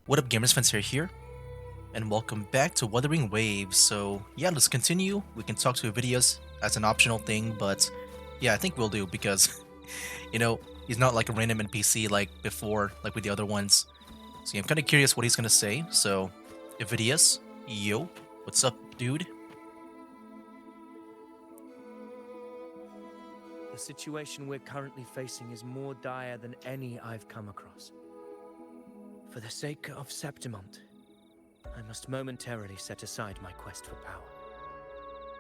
What up, gamers? Fans here, and welcome back to Wuthering Waves. So yeah, let's continue. We can talk to videos as an optional thing, but yeah, I think we'll do because you know he's not like a random NPC like before, like with the other ones. So yeah, I'm kind of curious what he's gonna say. So, Vidius, yo, what's up, dude? The situation we're currently facing is more dire than any I've come across. For the sake of Septimont, I must momentarily set aside my quest for power.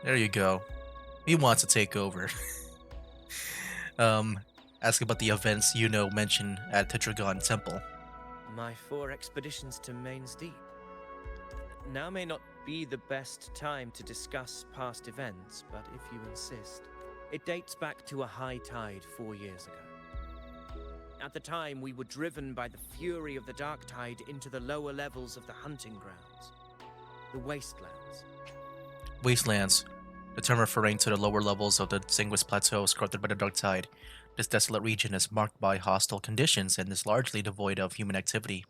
There you go. He wants to take over. um, ask about the events mentioned at Tetragon Temple. My 4 expeditions to Main's Deep. Now may not be the best time to discuss past events, but if you insist, it dates back to a high tide 4 years ago. At the time, we were driven by the fury of the dark tide into the lower levels of the hunting grounds, the wastelands. Wastelands, the term referring to the lower levels of the Sanguis Plateau corrupted by the dark tide. This desolate region is marked by hostile conditions and is largely devoid of human activity.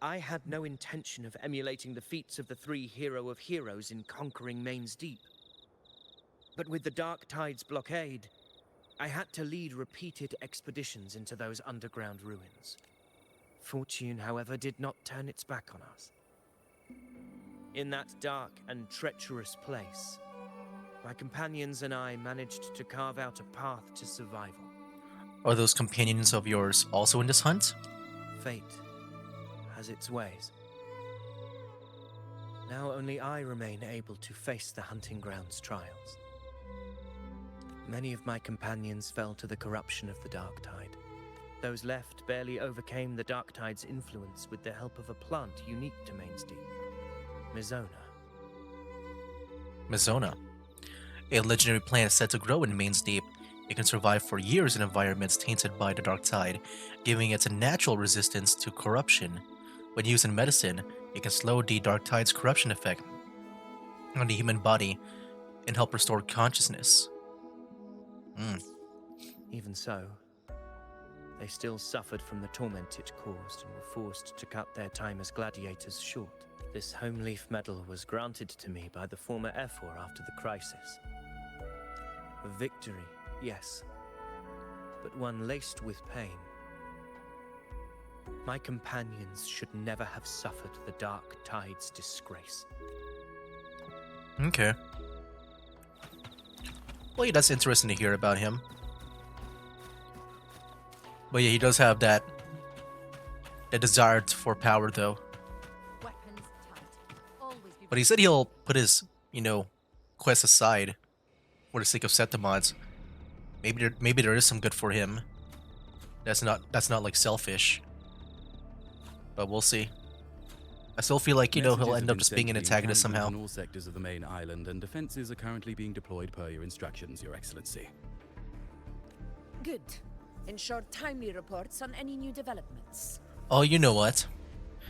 I had no intention of emulating the feats of the 3 hero of heroes in conquering Main's Deep. But with the dark tide's blockade, I had to lead repeated expeditions into those underground ruins. Fortune, however, did not turn its back on us. In that dark and treacherous place, my companions and I managed to carve out a path to survival. Are those companions of yours also in this hunt? Fate has its ways. Now only I remain able to face the hunting grounds trials. Many of my companions fell to the corruption of the dark tide. Those left barely overcame the dark tide's influence with the help of a plant unique to Main's Deep, Mizona. Mizona, a legendary plant said to grow in Main's Deep. It can survive for years in environments tainted by the dark tide, giving it a natural resistance to corruption. When used in medicine, it can slow the dark tide's corruption effect on the human body and help restore consciousness. Even so, they still suffered from the torment it caused and were forced to cut their time as gladiators short. This home leaf medal was granted to me by the former Ephor after the crisis. A victory, yes, but one laced with pain. My companions should never have suffered the dark tide's disgrace. Okay. Well, yeah, that's interesting to hear about him. But yeah, he does have that desire for power, though. But he said he'll put his, quest aside for the sake of Septimods. Maybe there is some good for him. That's not like selfish. But we'll see. I still feel like, he'll end up just being an antagonist somehow. In all sectors of the main island, and defenses are currently being deployed per your instructions, Your Excellency. Good. Ensure timely reports on any new developments. Oh, you know what?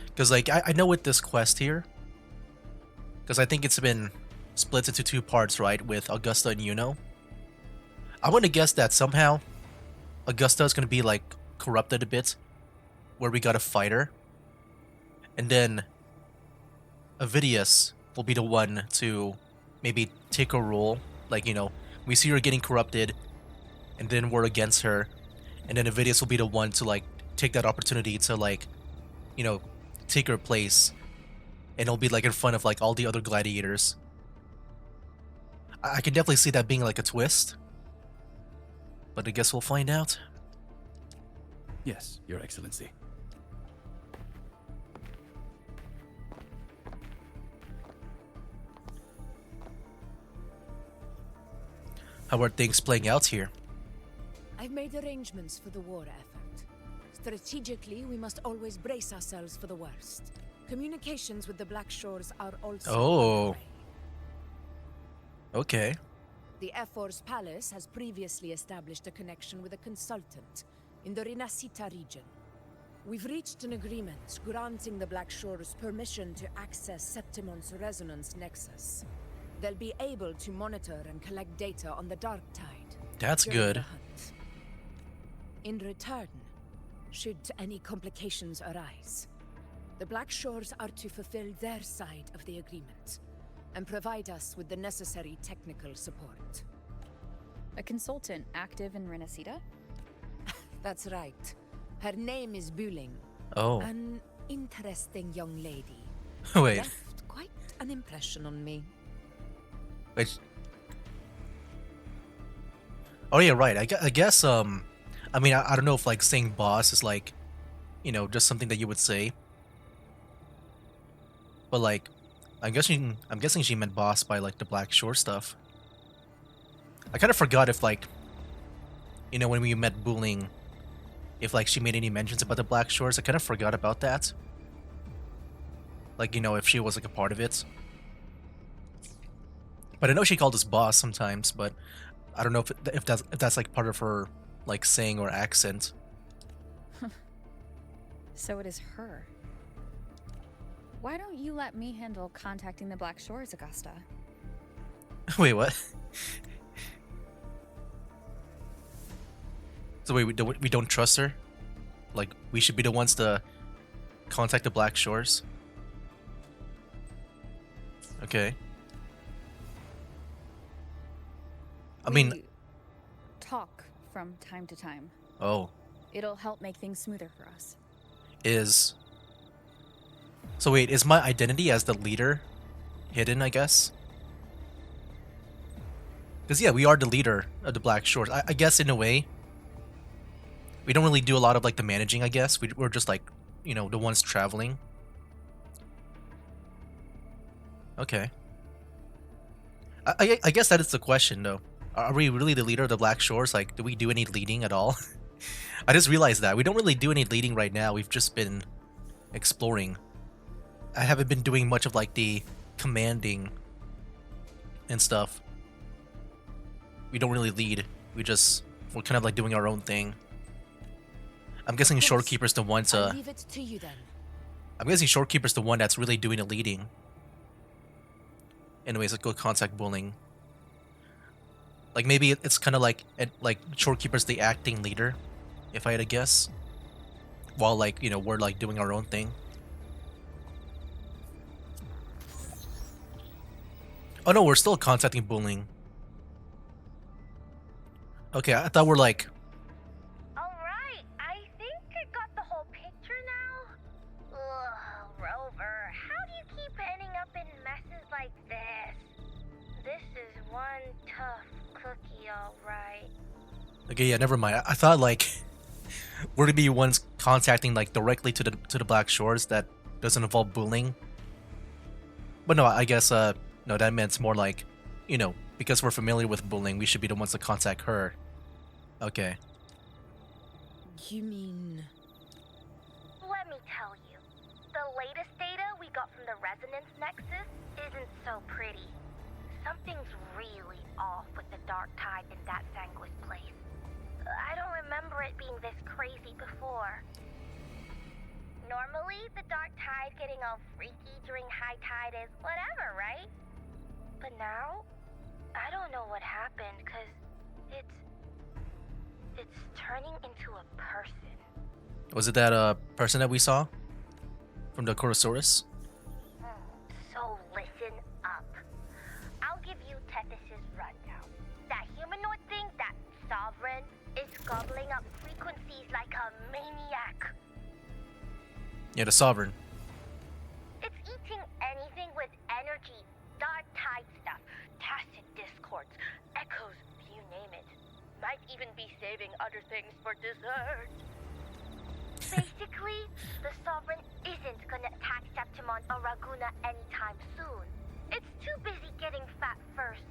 Because, like, I know with this quest here, because I think it's been split into 2 parts, right, with Augusta and Yuno. I want to guess that somehow Augusta is going to be, like, corrupted a bit, where we got a fighter, and then Avidius will be the one to maybe take a role, like, we see her getting corrupted, and then we're against her, and then Avidius will be the one to, like, take that opportunity to, like, take her place, and it'll be, like, in front of, like, all the other gladiators. I can definitely see that being, like, a twist, but I guess we'll find out. Yes, Your Excellency. How are things playing out here? I've made arrangements for the war effort. Strategically, we must always brace ourselves for the worst. Communications with the Black Shores are also Oh. underway. Okay. The Ephor's palace has previously established a connection with a consultant in the Rinascita region. We've reached an agreement granting the Black Shores permission to access Septimont's resonance nexus. They'll be able to monitor and collect data on the dark tide. That's during good. the hunt. In return, should any complications arise. The Black Shores are to fulfill their side of the agreement and provide us with the necessary technical support. A consultant active in Renacita? That's right. Her name is Wuthering. Oh. An interesting young lady. Wait. Left quite an impression on me. Wait. Oh yeah, right. I guess I mean I don't know if like saying boss is like, you know, just something that you would say. But like I'm guessing she meant boss by like the Black Shore stuff. I kind of forgot if like, you know, when we met Wuthering, if like she made any mentions about the Black Shores. I kind of forgot about that. Like, you know, if she was like a part of it. But I know she called us boss sometimes, but I don't know if that's like part of her like saying or accent. So it is her. Why don't you let me handle contacting the Black Shores, Augusta? Wait, what? So wait, we don't trust her? Like, we should be the ones to contact the Black Shores? Okay. I mean... We talk from time to time. Oh. It'll help make things smoother for us. Is... So wait, is my identity as the leader hidden, I guess? Because yeah, we are the leader of the Black Shores. I guess in a way, we don't really do a lot of like the managing, I guess. We're just like, you know, the ones traveling. Okay. I guess that is the question though. Are we really the leader of the Black Shores? Like, do we do any leading at all? I just realized that. We don't really do any leading right now. We've just been exploring. I haven't been doing much of like the commanding and stuff. We don't really lead. We're kind of like doing our own thing. I'm guessing Shorekeeper's the one I'll to... leave it to you then. I'm guessing Shorekeeper's the one that's really doing the leading. Anyways, let's go contact Wuthering. Like maybe it's kind of like Shorekeeper's the acting leader, if I had to guess. While like, you know, we're like doing our own thing. Oh no, we're still contacting Wuthering. Okay, I thought we're like... Alright, I think I got the whole picture now. Ugh, Rover, how do you keep ending up in messes like this? This is one tough cookie, alright. Okay, yeah, never mind. I thought like we're gonna be ones contacting like directly to the Black Shores that doesn't involve Wuthering. But no, I guess no, that meant more like, you know, because we're familiar with Wuthering, we should be the ones to contact her. Okay. You mean... Let me tell you, the latest data we got from the resonance nexus isn't so pretty. Something's really off with the dark tide in that Sanguis place. I don't remember it being this crazy before. Normally, the dark tide getting all freaky during high tide is whatever, right? But now, I don't know what happened, cause it's turning into a person. Was it that person that we saw from the Chorosaurus? So listen up. I'll give you Tethys's rundown. That humanoid thing, that sovereign, is gobbling up frequencies like a maniac. Yeah, the Sovereign. It's eating anything with energy, dark tide stuff, tacit discords, echoes, you name it. Might even be saving other things for dessert. Basically, the Sovereign isn't gonna attack Septimon or Raguna anytime soon. It's too busy getting fat first.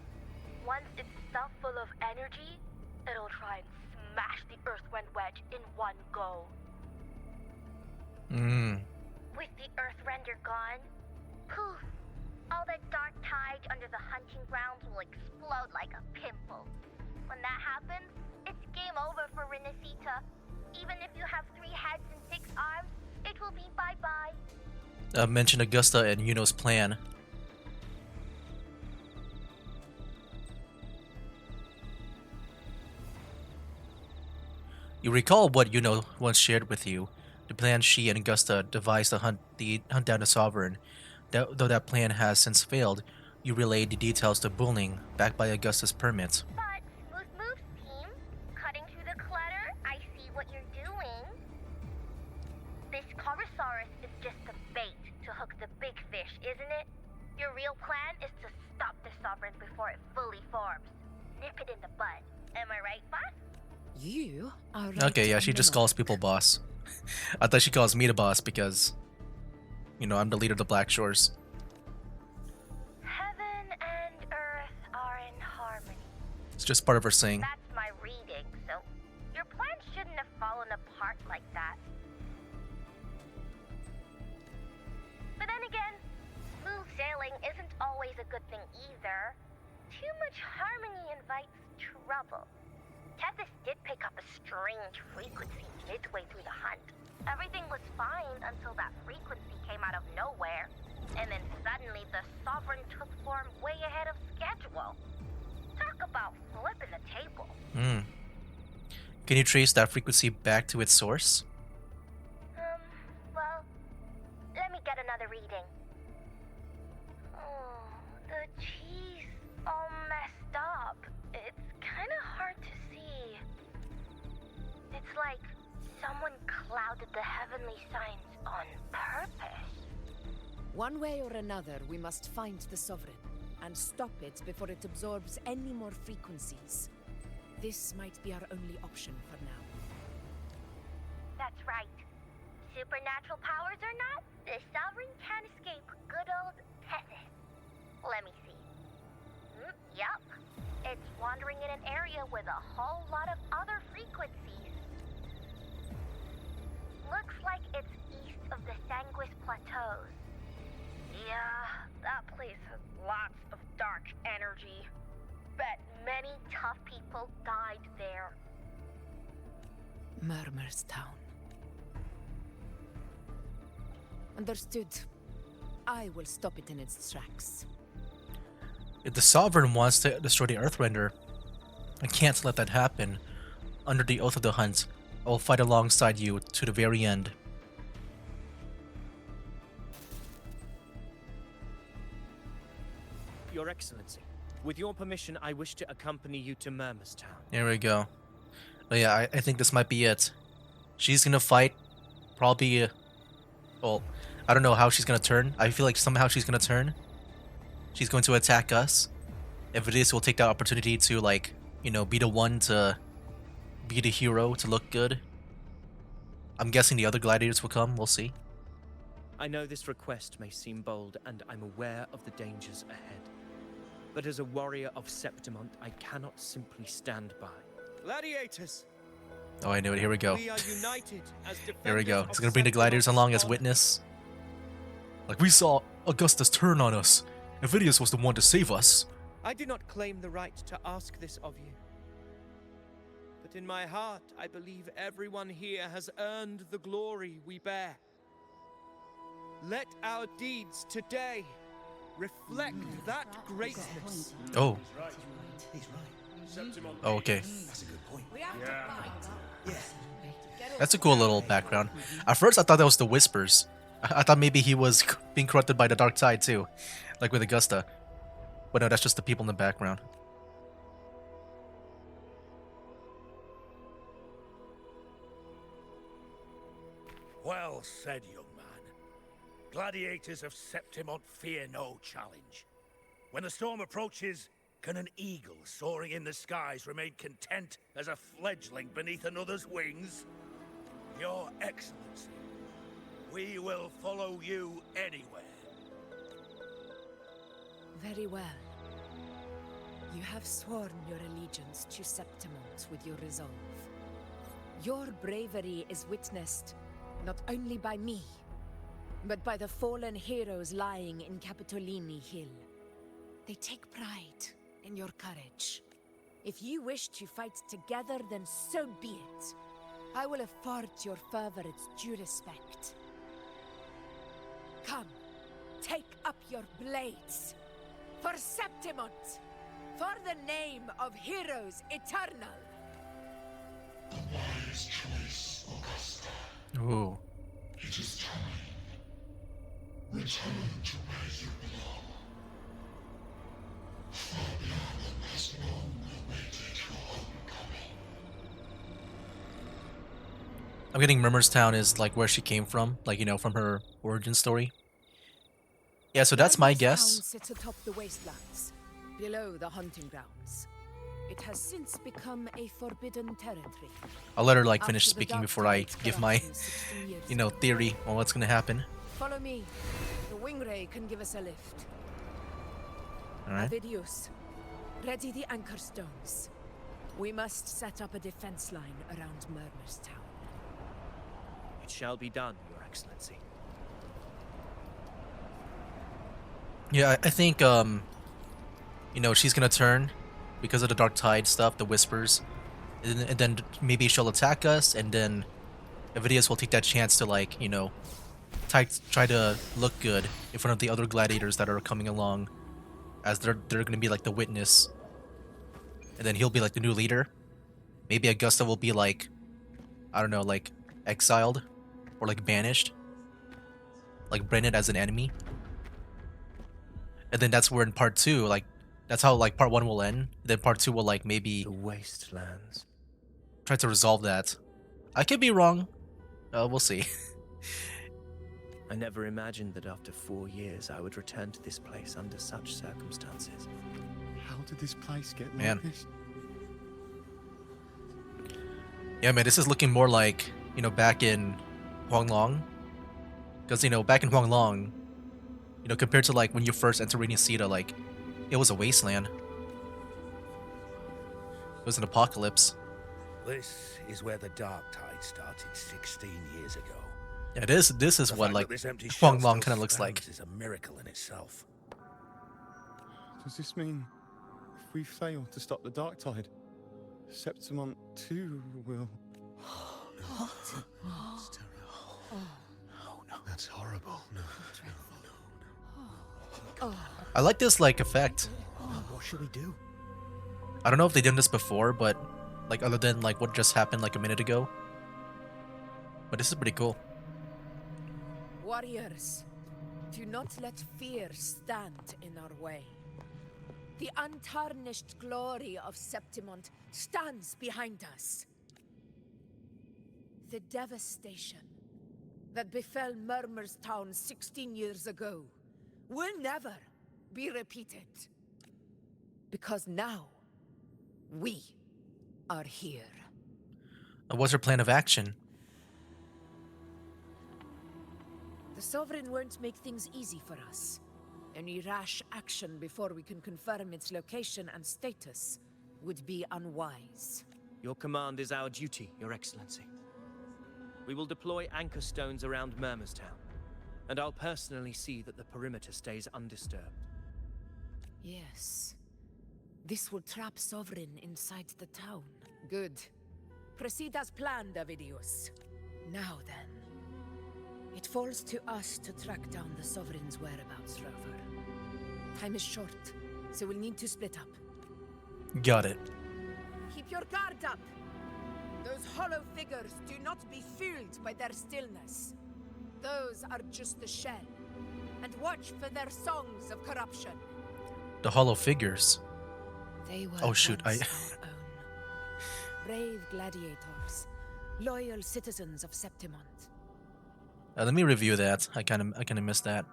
Once it's stuffed full of energy, it'll try and smash the Earthwind Wedge in one go. With the Earthrender gone, poof, all that dark tide under the hunting grounds will explode like a pimple. When that happens, it's game over for Renacita. Even if you have 3 heads and 6 arms, it will be bye-bye. Mention Augusta and Yuno's plan. You recall what once shared with you, the plan she and Augusta devised to hunt down the Sovereign. Though that plan has since failed, you relayed the details to Bulling, backed by Augusta's permit. But, Smooth Moves team, cutting through the clutter, I see what you're doing. This Corosaurus is just the bait to hook the big fish, isn't it? Your real plan is to stop the Sovereign before it fully forms. Nip it in the bud. Am I right, boss? You are right. Okay, yeah, on she the just calls mark. people boss. I thought she calls me the boss because, I'm the leader of the Black Shores. Heaven and earth are in harmony. It's just part of her saying. That's my reading, so your plan shouldn't have fallen apart like that. But then again, smooth sailing isn't always a good thing either. Too much harmony invites trouble. Tethys did pick up a strange frequency midway through the hunt. Everything was fine until that frequency came out of nowhere. And then suddenly the Sovereign took form way ahead of schedule. Talk about flipping the table. Can you trace that frequency back to its source? Well, let me get another reading. Oh, the cheese all messed up. It's kind of hard to see. It's like someone clouded the heavenly signs on purpose. One way or another, we must find the Sovereign and stop it before it absorbs any more frequencies. This might be our only option for now. That's right. Supernatural powers or not, the Sovereign can't escape good old Tethys. Let me see. Yup. It's wandering in an area with a whole lot of other frequencies. Looks like it's east of the Sanguis Plateaus. Yeah, that place has lots of dark energy. Bet many tough people died there. Murmur's Town. Understood. I will stop it in its tracks. If the Sovereign wants to destroy the Earthrender, I can't let that happen. Under the oath of the hunt, I will fight alongside you to the very end. Your Excellency, with your permission, I wish to accompany you to Murmur's Town. There we go. But yeah, I think this might be it. She's gonna fight, probably, well, I don't know how she's gonna turn. I feel like somehow she's gonna turn. She's going to attack us. If it is, we'll take that opportunity to, be the one to be the hero, to look good. I'm guessing the other gladiators will come, we'll see. I know this request may seem bold, and I'm aware of the dangers ahead. But as a warrior of Septimont, I cannot simply stand by. Gladiators! Oh, I knew it. Here we go. We are united as Here we go. defenders It's of gonna bring the gladiators Septimont's along as honor. witness. Like, we saw Augustus turn on us. Avidius was the one to save us. I do not claim the right to ask this of you. But in my heart, I believe everyone here has earned the glory we bear. Let our deeds today reflect that greatness. Oh. He's right. Oh, okay. That's a good point. That's a cool little background. At first, I thought that was the Whispers. I thought maybe he was being corrupted by the dark tide too, like with Augusta. But no, that's just the people in the background. Well said, young man. Gladiators of Septimont fear no challenge. When the storm approaches, can an eagle soaring in the skies remain content as a fledgling beneath another's wings? Your Excellency, we will follow you anywhere. Very well. You have sworn your allegiance to Septimont with your resolve. Your bravery is witnessed not only by me, but by the fallen heroes lying in Capitolini Hill. They take pride in your courage. If you wish to fight together, then so be it. I will afford your fervor its due respect. Come, take up your blades. For Septimont! For the name of heroes eternal! wise choice, Augusta. Ooh. It is time. Return to where you belong. Fabiana has long awaited your homecoming. I'm getting Murmurstown is like where she came from, like, you know, from her origin story. Yeah, so that's my Murmur's guess. town sits atop the wastelands, below the hunting grounds. It has since become a forbidden territory. I'll let her like After finish the speaking Dark before I Tide's give my, corruption 16 years you know, ago. theory on what's gonna happen. Follow me. The Wingray can give us a lift. Alright. Avidius, ready the anchor stones. We must set up a defense line around Murmur's town. It shall be done, Your Excellency. Yeah, I think, you know, she's gonna turn because of the Dark Tide stuff, the Whispers. And then maybe she'll attack us, and then Avidius will take that chance to, like, you know, try to look good in front of the other gladiators that are coming along, as they're gonna be like the witness. And then he'll be like the new leader. Maybe Augusta will be like, I don't know, like exiled or like banished, like branded as an enemy. And then that's where in part 2, like, that's how like part 1 will end. Then part 2 will like maybe The wastelands. try to resolve that. I could be wrong. We'll see. I never imagined that after 4 years I would return to this place under such circumstances. How did this place get Man. like this? Yeah, man, this is looking more like, you know, back in Huanglong. Because, you know, back in Huanglong, you know, compared to like when you first enter Renacita, like, it was a wasteland. It was an apocalypse. This is where the Dark Tide started 16 years ago. Yeah, this is The what fact like that this empty shell Huanglong still kind of looks like. stands is a miracle in itself. Does this mean if we fail to stop the Dark Tide, Septimont too will... That's horrible. No. I like this like effect. What should we do? I don't know if they did this before, but like other than like what just happened like a minute ago. But this is pretty cool. Warriors, do not let fear stand in our way. The untarnished glory of Septimont stands behind us. The devastation that befell Murmur's town 16 years ago will never be repeated. Because now, we are here. What's her plan of action? The Sovereign won't make things easy for us. Any rash action before we can confirm its location and status would be unwise. Your command is our duty, Your Excellency. We will deploy anchor stones around Murmurstown, and I'll personally see that the perimeter stays undisturbed. Yes. This will trap Sovereign inside the town. Good. Proceed as planned, Avidius. Now then. It falls to us to track down the Sovereign's whereabouts, Rover. Time is short, so we'll need to split up. Got it. Keep your guard up! Those hollow figures do not be fooled by their stillness. Those are just the shell. And watch for their songs of corruption. The hollow figures. They were Oh, shoot, once our own. Brave gladiators, loyal citizens of Septimont. Let me review that. I kind of missed that.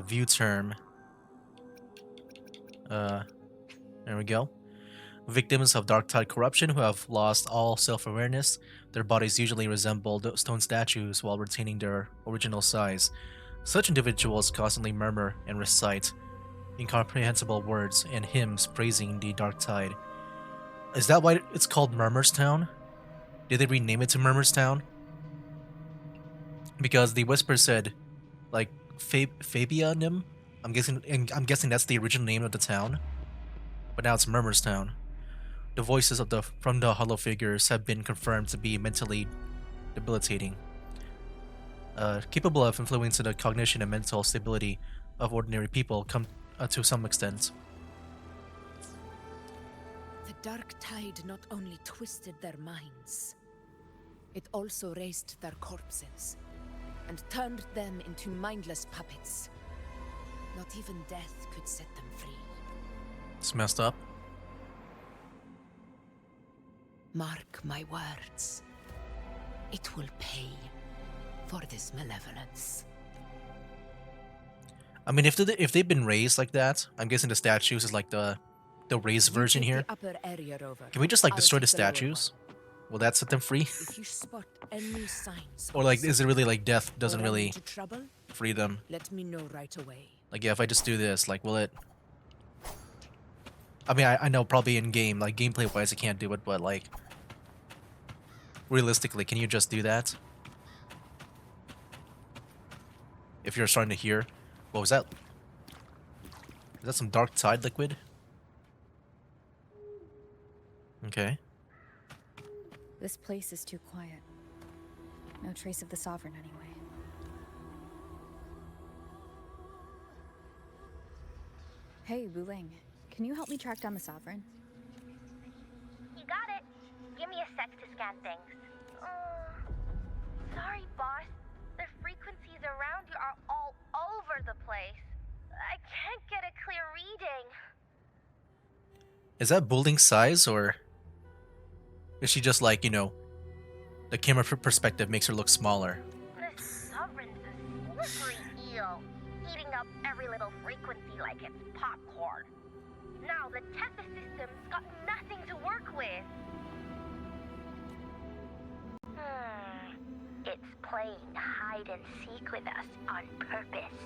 View term. There we go. Victims of Dark Tide corruption who have lost all self-awareness. Their bodies usually resemble stone statues while retaining their original size. Such individuals constantly murmur and recite incomprehensible words and hymns praising the Dark Tide. Is that why it's called Murmurstown? Did they rename it to Murmurstown? Because the Whisper said, like, Fabianum? I'm guessing that's the original name of the town. But now it's Murmurstown. The voices from the hollow figures have been confirmed to be mentally debilitating. Capable of influencing the cognition and mental stability of ordinary people to some extent. The dark tide not only twisted their minds, it also raised their corpses and turned them into mindless puppets. Not even death could set them free. It's messed up. Mark my words. It will pay for this malevolence. I mean, if they've been raised like that, I'm guessing the statues is like the raised version You take here. the upper area, Rover. Can we just like I'll destroy the take lower one. statues? Will that set them free? If you spot any signs Or of like, is it really like death or doesn't run really into trouble, free them? let me know right away. Like, yeah, if I just do this, like, will it? I mean, I know probably in game, like gameplay wise, I can't do it, but like, realistically, can you just do that? If you're starting to hear, what was that? Is that some dark tide liquid? Okay. This place is too quiet. No trace of the Sovereign anyway. Hey, Wuling. Can you help me track down the Sovereign? You got it. Give me a sec to scan things. Sorry, boss. The frequencies around you are all over the place. I can't get a clear reading. Is that building size, or is she just like, you know, the camera perspective makes her look smaller? The Sovereign's a slippery eel, eating up every little frequency like it's popcorn. Now the Tethys system's got nothing to work with. It's playing hide and seek with us on purpose.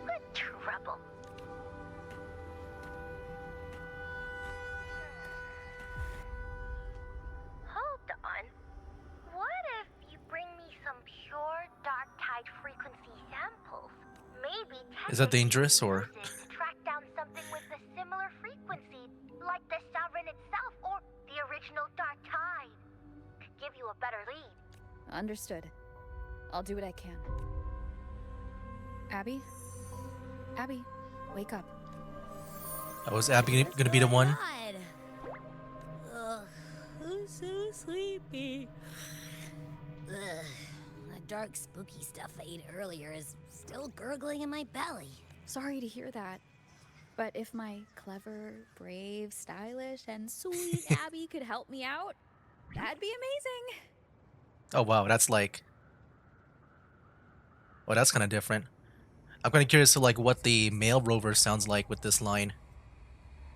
What trouble? Hold on. What if you bring me some pure dark tide frequency samples? Maybe Is that Tethys dangerous, or? uses to track down something with a similar frequency, like the Sovereign itself or the original dark tide. Could give you a better lead. Understood. I'll do what I can. Abby? Abby, wake up. Oh, is Abby gonna be the one? Ugh, I'm so sleepy. Ugh, the dark, spooky stuff I ate earlier is still gurgling in my belly. Sorry to hear that. But if my clever, brave, stylish, and sweet Abby could help me out, that'd be amazing. Oh wow, that's like, oh, that's kind of different. I'm kind of curious to like what the male rover sounds like with this line,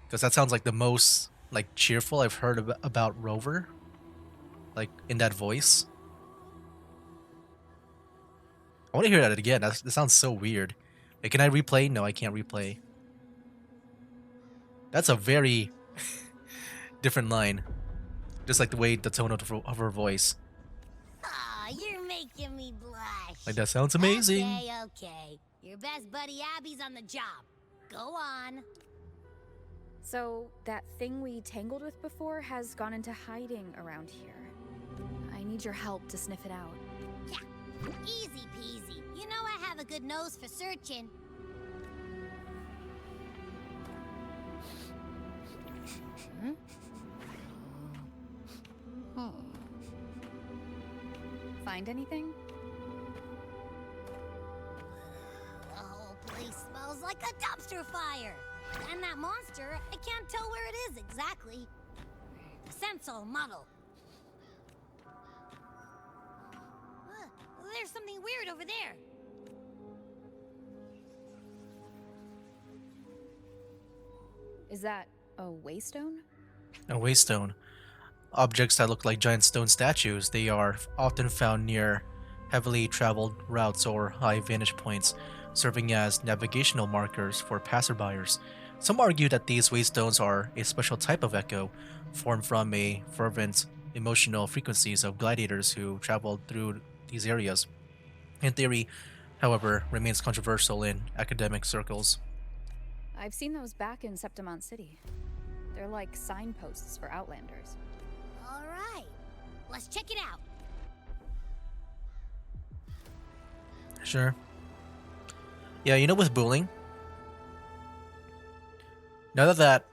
because that sounds like the most like cheerful I've heard about Rover, like in that voice. I want to hear that again. That sounds so weird. Like, can I replay? No, I can't replay. That's a very different line, just like the way the tone of her voice. Aw, you're making me blush. Like, that sounds amazing. Okay. Your best buddy Abby's on the job. Go on. So, that thing we tangled with before has gone into hiding around here. I need your help to sniff it out. Yeah, easy peasy. You know I have a good nose for searching. Find anything? The whole place smells like a dumpster fire. And that monster, I can't tell where it is exactly. The scent's all muddled. There's something weird over there. Is that a waystone? A waystone. Objects that look like giant stone statues. They are often found near heavily traveled routes or high vantage points, serving as navigational markers for passerbyers. Some argue that these waystones are a special type of echo, formed from a fervent emotional frequencies of gladiators who traveled through these areas. In theory, however, remains controversial in academic circles. I've seen those back in Septimont City. They're like signposts for Outlanders. All right, let's check it out. Sure. Yeah, you know, with bullying, now that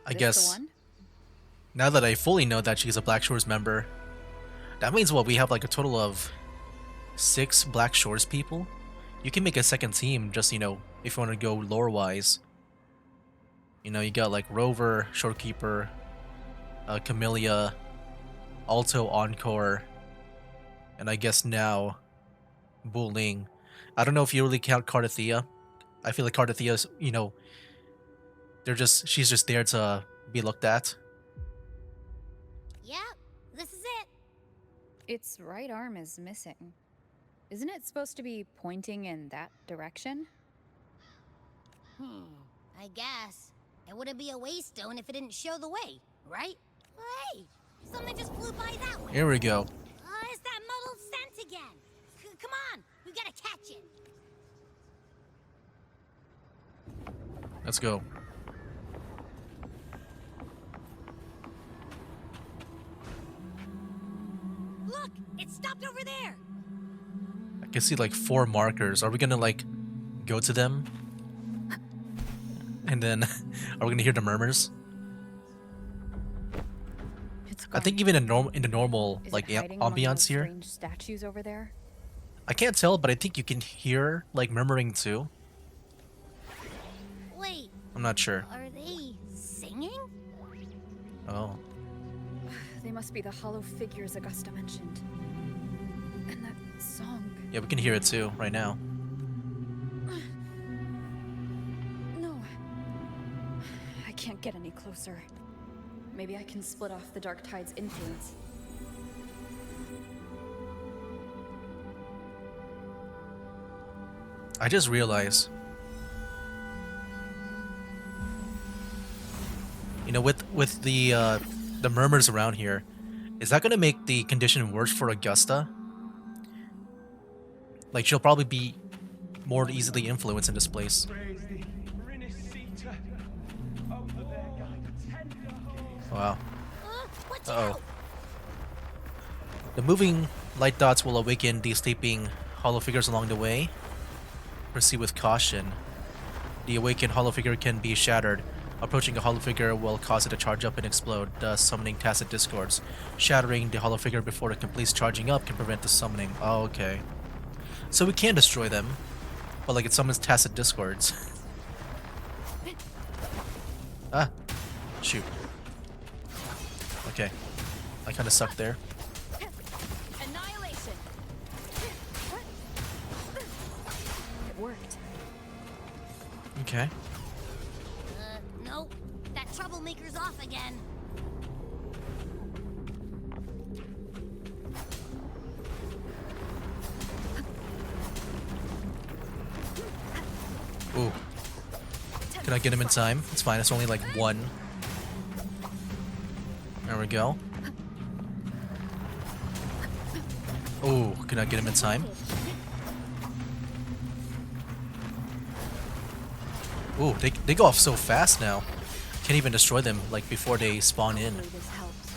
I This guess the one? now that I fully know that she's a Black Shores member, that means what, we have like a total of 6 Black Shores people? You can make a second team just, if you want to go lore-wise. You got like Rover, Shorekeeper, Camellia, Alto, Encore, and I guess now Buling. I don't know if you really count Cardathea. I feel like Cardathea's, she's just there to be looked at. Yep, this is it. Its right arm is missing. Isn't it supposed to be pointing in that direction? I guess. It wouldn't be a waystone if it didn't show the way, right? Hey, something just flew by that way. Here we go. It's that muddled scent again. Come on, we gotta catch it. Let's go. Look, it stopped over there. I can see like 4 markers. Are we gonna like go to them? And then are we gonna hear the murmurs? It's I think even in the normal Is like it hiding among ambiance those here, strange statues over there? I can't tell, but I think you can hear like murmuring too. Wait, I'm not sure. are they singing? Oh, They must be the hollow figures Augusta mentioned. And that song. yeah, we can hear it too right now. No. I can't get any closer. Maybe I can split off the Dark Tide's influence. I just realized, with the murmurs around here, is that gonna make the condition worse for Augusta? Like she'll probably be more easily influenced in this place. Wow. Uh-oh. The moving light dots will awaken the sleeping hollow figures along the way. Proceed with caution. The awakened hollow figure can be shattered. Approaching a hollow figure will cause it to charge up and explode, thus summoning tacit discords. Shattering the hollow figure before it completes charging up can prevent the summoning. Oh, okay. So we can destroy them, but like it summons tacit discords. Ah, shoot. Okay, I kind of sucked there. Annihilation. It worked. Okay. Nope. That troublemaker's off again. Ooh. Can I get him in time? It's fine, it's only like 1. There we go. Ooh, can I get him in time? Ooh, they go off so fast now. Can't even destroy them like before they spawn in. Hopefully this helps.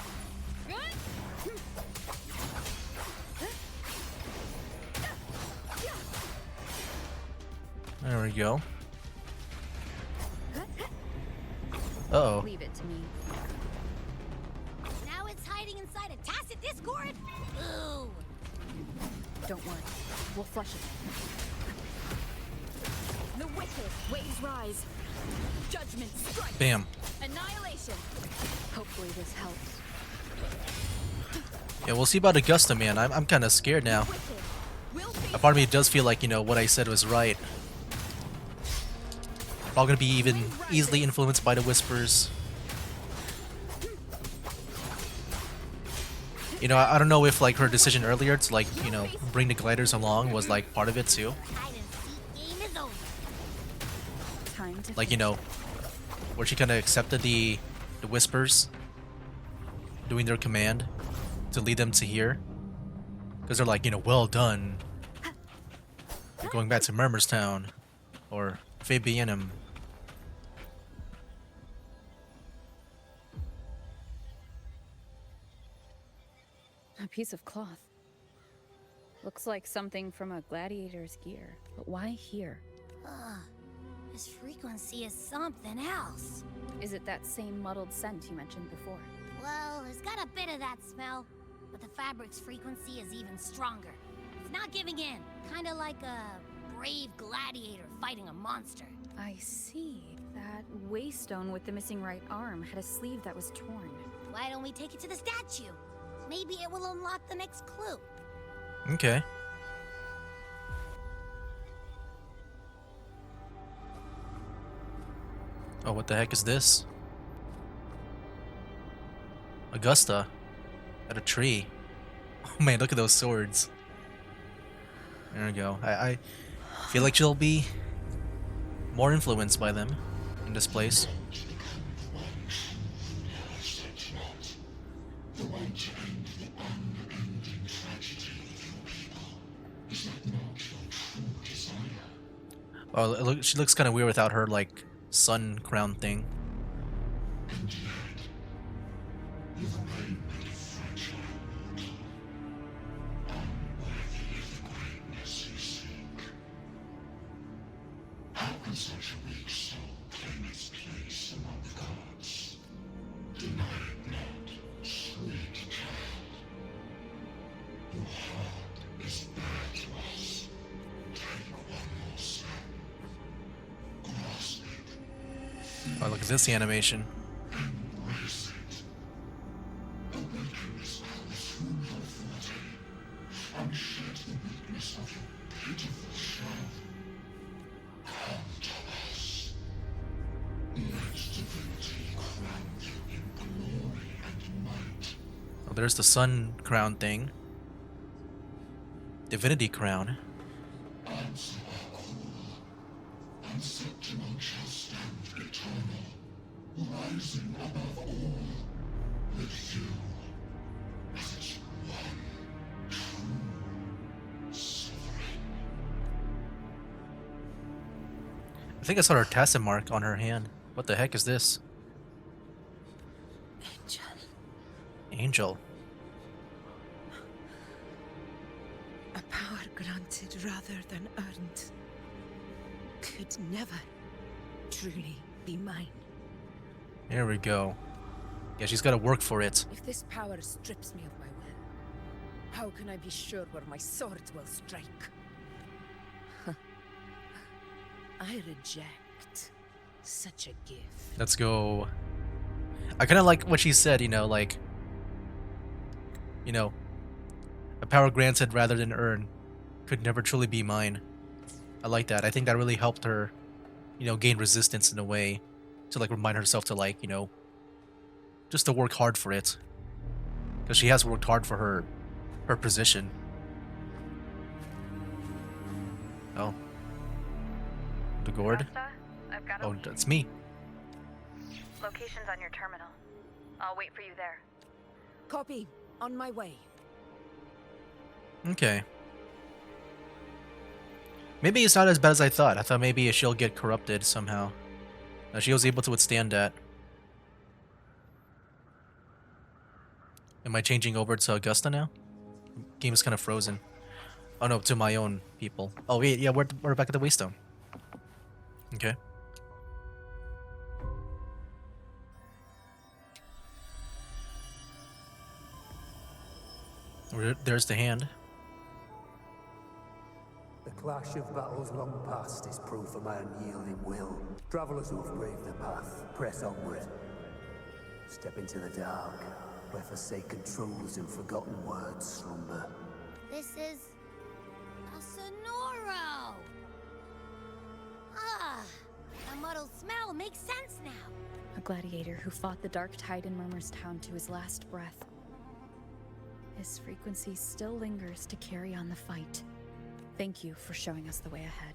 There we go. Uh-oh. Leave it to me. Now it's hiding inside a tacit discord? Ooh. Don't worry. We'll flush it. The wicked waves rise. Judgment strikes. Bam. Annihilation. Hopefully this helps. Yeah, we'll see about Augusta, man. I'm kind of scared now. A part of me does feel like, what I said was right. All gonna be even easily influenced by the whispers. I don't know if like her decision earlier to like, bring the gliders along was like part of it too. Time to Like, where she kind of accepted the whispers doing their command to lead them to here. Because they're like, well done. You're going back to Murmur's Town. Or Fabianum. a piece of cloth. Looks like something from a gladiator's gear. But why here? This frequency is something else. Is it that same muddled scent you mentioned before? Well, it's got a bit of that smell, but the fabric's frequency is even stronger. It's not giving in, kind of like a brave gladiator fighting a monster. I see. That waystone with the missing right arm had a sleeve that was torn. Why don't we take it to the statue? Maybe it will unlock the next clue. Okay. Oh, what the heck is this? Augusta. At a tree. Oh man, look at those swords. There we go. I feel like she'll be more influenced by them in this place. Oh, she looks kind of weird without her, like, sun crown thing. Oh, look at this animation. Oh, there's the sun crown thing. Divinity crown. I think I saw her Tassim mark on her hand. What the heck is this? Angel. Angel. A power granted rather than earned. Could never truly be mine. There we go. Yeah, she's got to work for it. If this power strips me of my will, how can I be sure where my sword will strike? I reject such a gift. Let's go. I kind of like what she said, you know, like, you know, a power granted rather than earned could never truly be mine. I like that. I think that really helped her, you know, gain resistance in a way to, like, remind herself to, like, you know, just to work hard for it. Because she has worked hard for her position. Oh. The gourd? Augusta, I've got a Oh, lead. that's me. Location's on your terminal. I'll wait for you there. Copy. On my way. Okay. Maybe it's not as bad as I thought. I thought maybe she'll get corrupted somehow. She was able to withstand that. Am I changing over to Augusta now? Game is kind of frozen. Oh no, to my own people. Oh wait, yeah, we're back at the Waystone. Okay. There's the hand. The clash of battles long past is proof of my unyielding will. Travelers who have braved the path, press onward. Step into the dark, where forsaken truths and forgotten words slumber. This is a Sonoro. Ah, the muddled smell makes sense now. A gladiator who fought the Dark Tide in Murmur's Town to his last breath. His frequency still lingers to carry on the fight. Thank you for showing us the way ahead.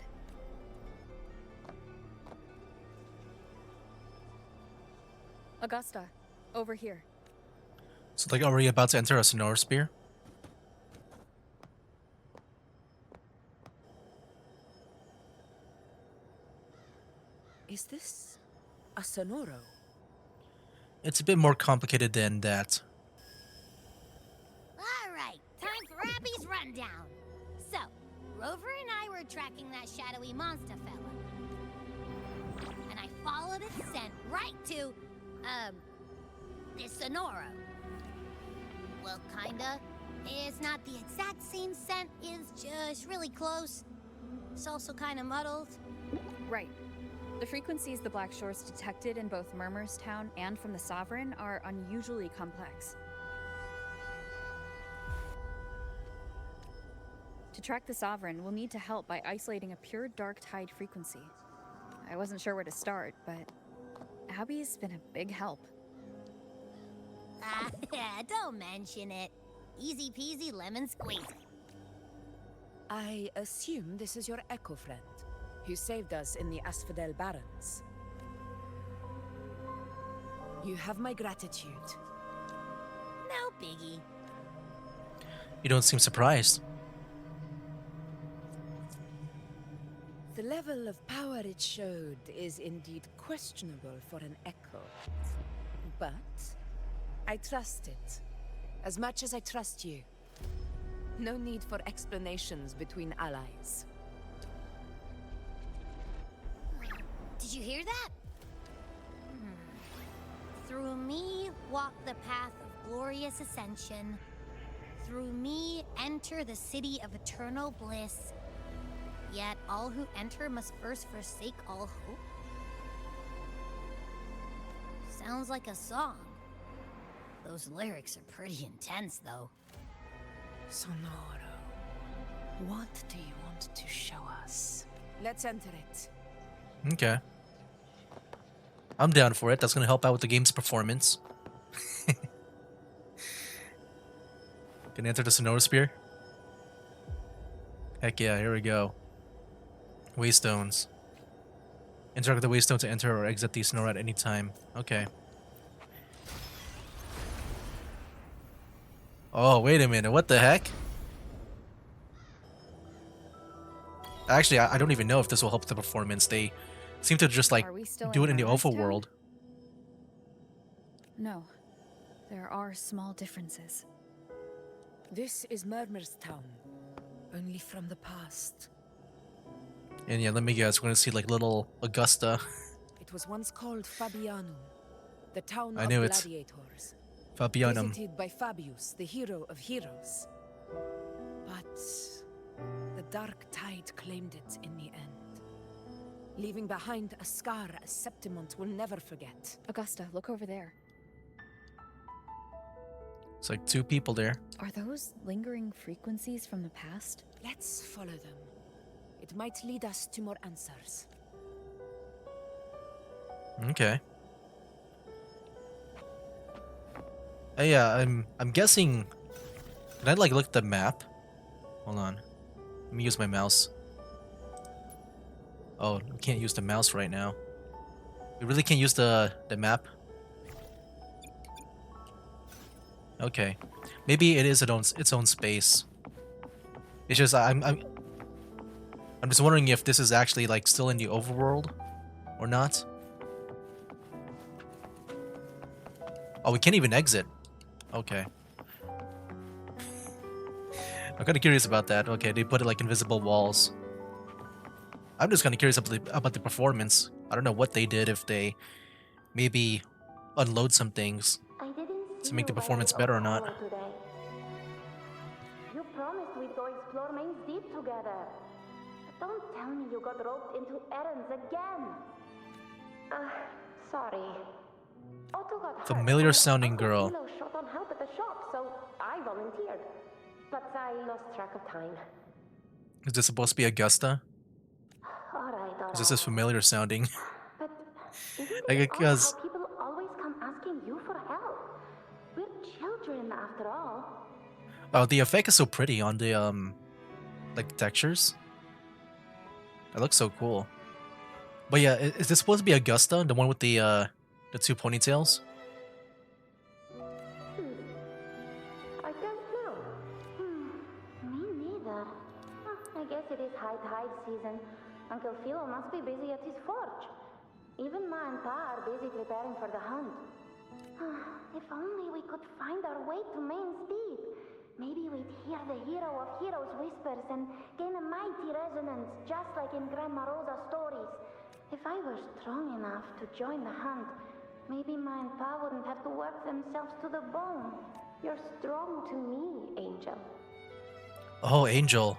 Augusta, over here. So, like, are we about to enter a Sonora Spear? Is this a Sonoro? It's a bit more complicated than that. All right, time for Abby's rundown. So, Rover and I were tracking that shadowy monster fella. And I followed its scent right to, the Sonoro. Well, kinda. It's not the exact same scent, it's just really close. It's also kinda muddled. Right. The frequencies the Black Shores detected in both Murmur's Town and from the Sovereign are unusually complex. To track the Sovereign, we'll need to help by isolating a pure dark tide frequency. I wasn't sure where to start, but Abby's been a big help. Don't mention it. Easy peasy lemon squeezy. I assume this is your Echo friend, who saved us in the Asphodel Barrens. You have my gratitude. No biggie. You don't seem surprised. The level of power it showed is indeed questionable for an Echo. But I trust it, as much as I trust you. No need for explanations between allies. Did you hear that? Through me walk the path of glorious ascension. Through me enter the city of eternal bliss. Yet all who enter must first forsake all hope. Sounds like a song. Those lyrics are pretty intense, though. Sonoro, what do you want to show us? Let's enter it. Okay. I'm down for it. That's gonna help out with the game's performance. Can enter the Sonora Spear? Heck yeah, here we go. Waystones. Interact with the Waystone to enter or exit the Sonora at any time. Okay. Oh, wait a minute. What the heck? Actually, I don't even know if this will help the performance. They seem to just, like, do it in the overworld. No. There are small differences. This is Murmur's Town, only from the past. And yeah, let me guess. We're gonna see, like, little Augusta. It was once called Fabianum, the town I of knew it. gladiators. Fabianum. Visited by Fabius, the hero of heroes. But the dark tide claimed it in the end, leaving behind a scar Septimont will never forget. Augusta, look over there. It's like 2 people there. Are those lingering frequencies from the past? Let's follow them. It might lead us to more answers. Okay. Yeah, I'm guessing. Can I like look at the map? Hold on. Let me use my mouse. Oh, we can't use the mouse right now. We really can't use the map. Okay, maybe it is its own space. It's just I'm just wondering if this is actually like still in the overworld or not. Oh, we can't even exit. Okay. I'm kind of curious about that. Okay, they put it like invisible walls. I'm just kind of curious about the performance. I don't know what they did, if they maybe unload some things to make the performance better or not. You promised we'd go explore Main's Deep together. Don't tell me you got roped into errands again. Sorry. Otto got hurt. Familiar sounding girl. Uncle Philo shot on help at the shop, so I volunteered. But I lost track of time. Is this supposed to be Augusta? Alright. Because this is familiar sounding. But isn't Like, it odd because how people always come asking you for help? We're children after all. oh, the effect is so pretty on the like the textures. That looks so cool. But yeah, is this supposed to be Augusta, the one with the 2 ponytails? I don't know. Me neither. I guess it is high tide season. Uncle Philo must be busy at his forge. Even Ma and Pa are busy preparing for the hunt. If only we could find our way to Main's Deep. Maybe we'd hear the hero of heroes whispers and gain a mighty resonance, just like in Grandma Rosa's stories. If I were strong enough to join the hunt, maybe Ma and Pa wouldn't have to work themselves to the bone. You're strong to me, Angel. Oh, Angel.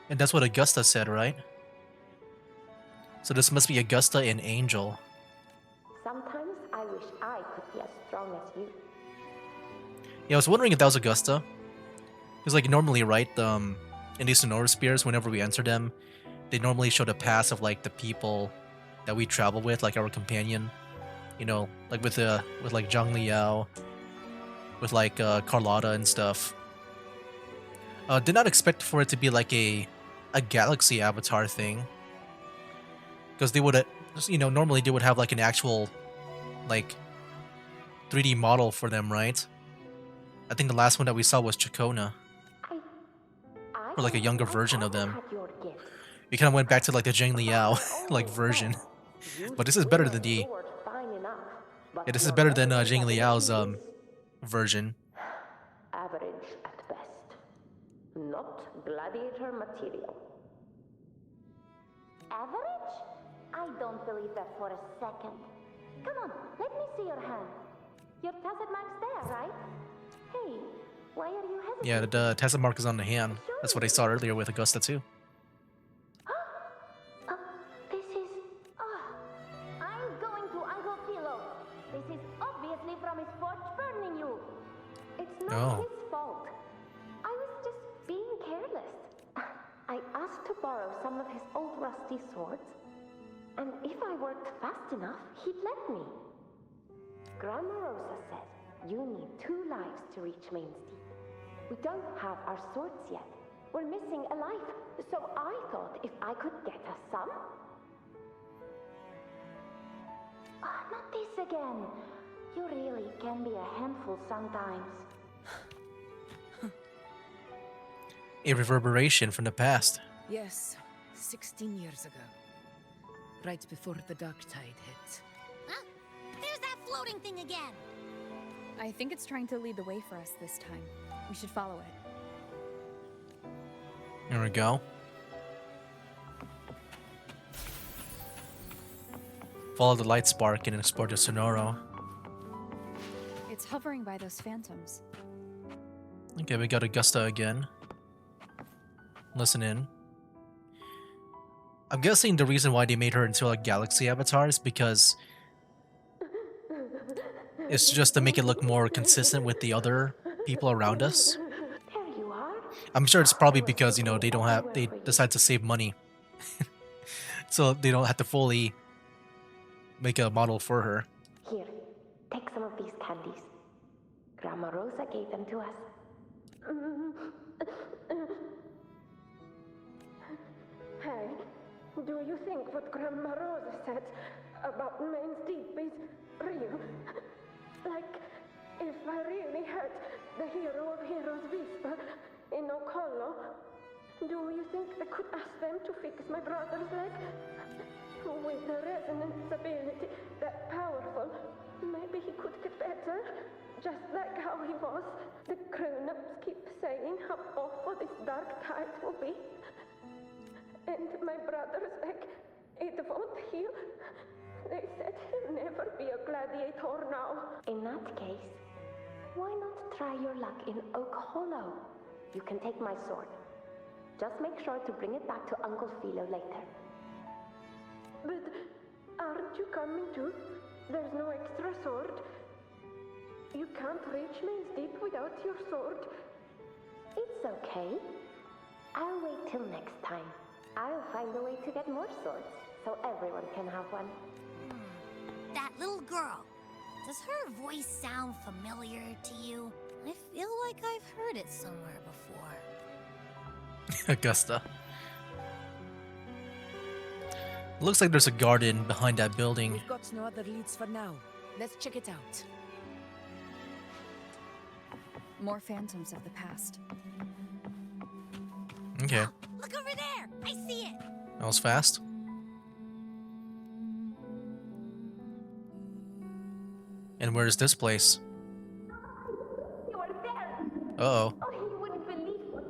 And that's what Augusta said, right? So this must be Augusta and Angel. Sometimes I wish I could be as strong as you. Yeah, I was wondering if that was Augusta. Because like normally, right, in these Sonora Spears, whenever we enter them, they normally show the past of like the people that we travel with, like our companion. You know, like with like Zhang Liao, with like Carlotta and stuff. Did not expect for it to be like a galaxy avatar thing. Because they would, you know, normally they would have like an actual like 3D model for them, right? I think the last one that we saw was Chacona. I Or like a don't younger think version I of them. had your gift. We kind of went back to like the Zhang Liao My like only version. fault. You But this is swing better a than the sword fine enough, but yeah, this is your better than melee Zhang Liao's ability is version. average at best. Not gladiator material. Average? I don't believe that for a second. Come on, let me see your hand. Your tacit mark's there, right? Hey, why are you hesitating? Yeah, the Tesla mark is on the hand. That's what I saw earlier with Augusta too. This is... I'm going to Uncle Philo. This is obviously from his forge burning you. It's not his fault. I was just being careless. I asked to borrow some of his old rusty swords, and if I worked fast enough, he'd let me. Grandma Rosa said you need 2 lives to reach Main's Deep. We don't have our swords yet. We're missing a life, so I thought if I could get us some... not this again. You really can be a handful sometimes. A reverberation from the past. Yes, 16 years ago. Right before the dark tide hit. Huh? There's that floating thing again. I think it's trying to lead the way for us this time. We should follow it. There we go. Follow the light spark and explore the Sonoro. It's hovering by those phantoms. Okay, we got Augusta again. Listen in. I'm guessing the reason why they made her into a galaxy avatar is because it's just to make it look more consistent with the other people around us. There you are. I'm sure it's probably because, you know, they decide to save money. So they don't have to fully make a model for her. Here, take some of these candies. Grandma Rosa gave them to us. Hey, do you think what Grandma Rosa said about Main's Deep is real? Like, if I really had the hero of heroes whisper in Ocolo, do you think I could ask them to fix my brother's leg? With the resonance ability that powerful, maybe he could get better. Just like how he was. The grown-ups keep saying how awful this dark tide will be. And my brother's leg, it won't heal. They said he'll never be a gladiator now. In that case, why not try your luck in Oak Hollow? You can take my sword. Just make sure to bring it back to Uncle Philo later. But aren't you coming too? There's no extra sword. You can't reach Main's Deep without your sword. It's okay. I'll wait till next time. I'll find a way to get more swords, so everyone can have one. That little girl. Does her voice sound familiar to you? I feel like I've heard it somewhere before. Augusta. Looks like there's a garden behind that building. We've got no other leads for now. Let's check it out. More phantoms of the past. Okay. Look over there! I see it! That was fast. And where is this place? You are there! Uh-oh. Oh, you wouldn't believe what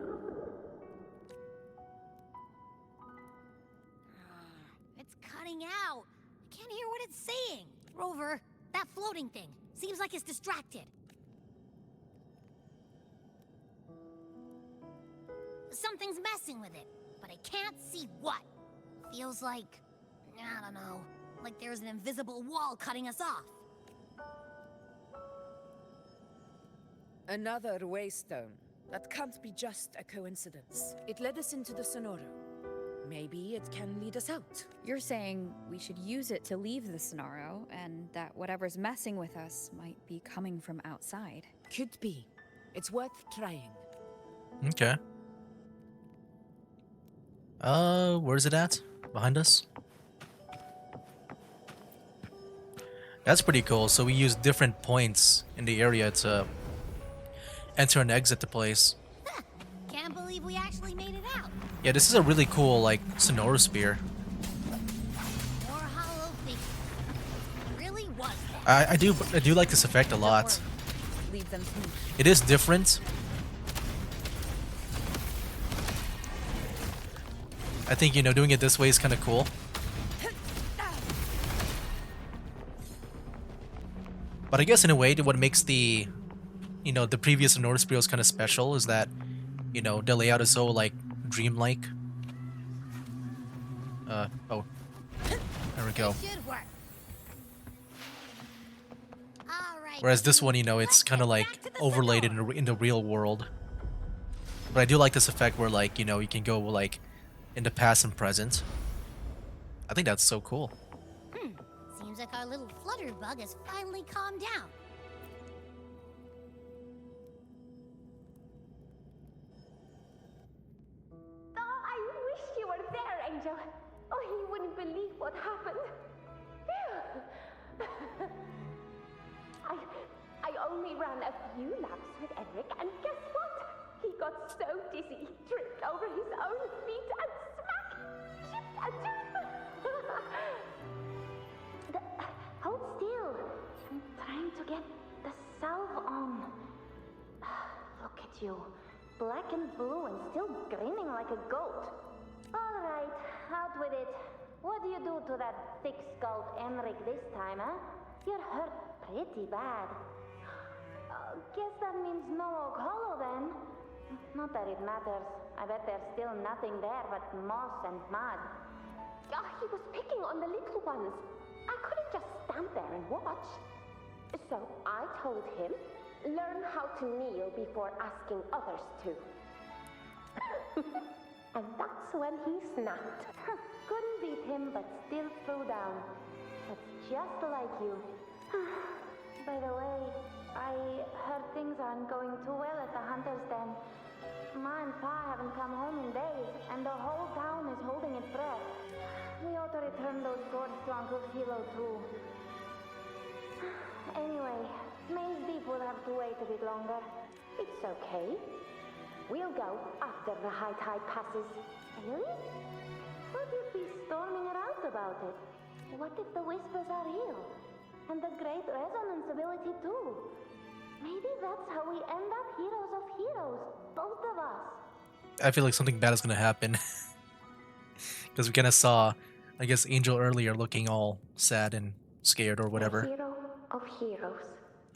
what it's saying. Rover, that floating thing. Seems like it's distracted. Something's messing with it, but I can't see what. Feels like, I don't know, like there's an invisible wall cutting us off. Another waystone. That can't be just a coincidence. It led us into the Sonoro. Maybe it can lead us out. You're saying we should use it to leave the Sonoro, and that whatever's messing with us might be coming from outside. Could be. It's worth trying. Okay. Where's it at? Behind us? That's pretty cool. So we use different points in the area to enter and exit the place. Can't believe we actually made it out. Yeah, this is a really cool, like, Sonoro spear. More hollow figures. Really was that. I do like this effect a lot. Leave them to me. It is different. I think, you know, doing it this way is kind of cool. But I guess in a way, what makes the, you know, the previous Sonoro spears kind of special is that, you know, the layout is so, like, dreamlike. Oh. There we go. Should work. All right. Whereas this one, you know, it's kind of like overlaid in the real world. But I do like this effect where, like, you know, you can go, like, in the past and present. I think that's so cool. Seems like our little flutter bug has finally calmed down. Oh, I wish you were there, Angel. Oh, you wouldn't believe what happened. I only ran a few laps with Eric, and guess what? He got so dizzy, he tripped over his own feet and smack! Chipped a tooth! Hold still. I'm trying to get the salve on. Look at you. Black and blue and still grinning like a goat. All right, out with it. What do you do to that thick-skulled Enric this time, huh? You're hurt pretty bad. Guess that means no Oak Hollow then. Not that it matters. I bet there's still nothing there but moss and mud. Oh, he was picking on the little ones. I couldn't just stand there and watch. So I told him, learn how to kneel before asking others to. And that's when he snapped. Couldn't beat him, but still threw down. That's just like you. By the way, I heard things aren't going too well at the Hunter's Den. Ma and Pa haven't come home in days, and the whole town is holding its breath. We ought to return those swords to Uncle Philo, too. Anyway, Maze Deep will have to wait a bit longer. It's okay. We'll go after the high tide passes. Really? But you'd be storming around about it. What if the whispers are real? And the great resonance ability, too? Maybe that's how we end up heroes of heroes. Both of us. I feel like something bad is gonna happen. Because we kind of saw, I guess, Angel earlier looking all sad and scared or whatever. A hero of heroes.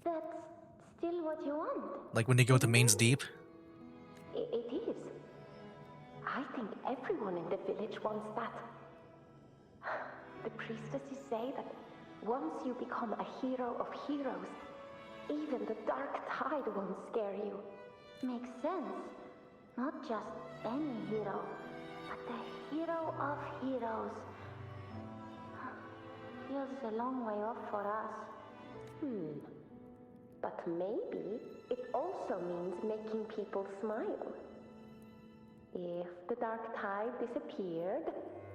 That's still what you want. Like when they go to Main's Deep. It is. I think everyone in the village wants that. The priestesses say that once you become a hero of heroes, even the dark tide won't scare you. Makes sense. Not just any hero, but the hero of heroes. Feels a long way off for us. But maybe it also means making people smile. If the dark tide disappeared,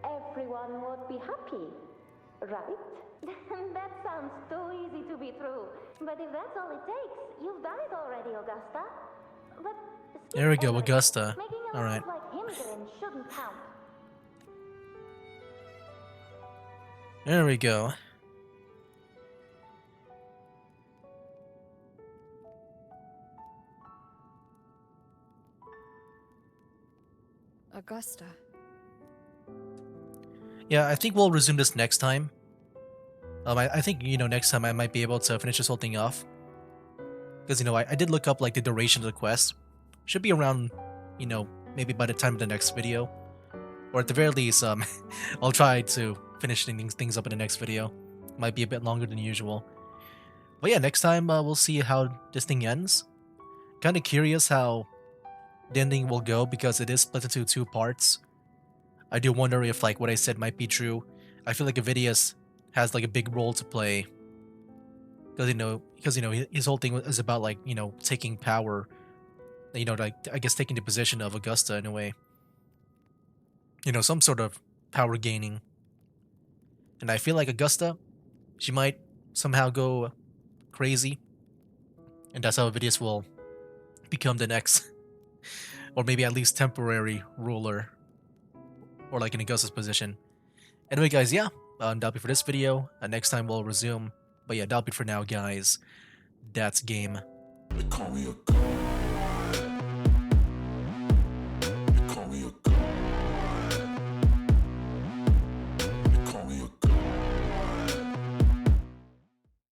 everyone would be happy, right? That sounds too easy to be true. But if that's all it takes, you've done it already, Augusta. But There we go, Augusta. All right. like him grin shouldn't count. There we go. Augusta. Yeah, I think we'll resume this next time. I think, you know, next time I might be able to finish this whole thing off. Because, you know, I did look up, like, the duration of the quest. Should be around, you know, maybe by the time of the next video. Or at the very least, I'll try to finish things up in the next video. Might be a bit longer than usual. But yeah, next time we'll see how this thing ends. Kind of curious how the ending will go because it is split into 2 parts. I do wonder if, like, what I said might be true. I feel like Avidius has, like, a big role to play. Because, you know, his whole thing is about, like, you know, taking power. You know, like, I guess taking the position of Augusta in a way. You know, some sort of power gaining. And I feel like Augusta, she might somehow go crazy. And that's how Avidius will become the next, or maybe at least temporary ruler. Or like in Augusta's position. Anyway, guys, yeah, that'll be for this video. Next time we'll resume. But yeah, that'll be for now, guys. That's game. They call me a god.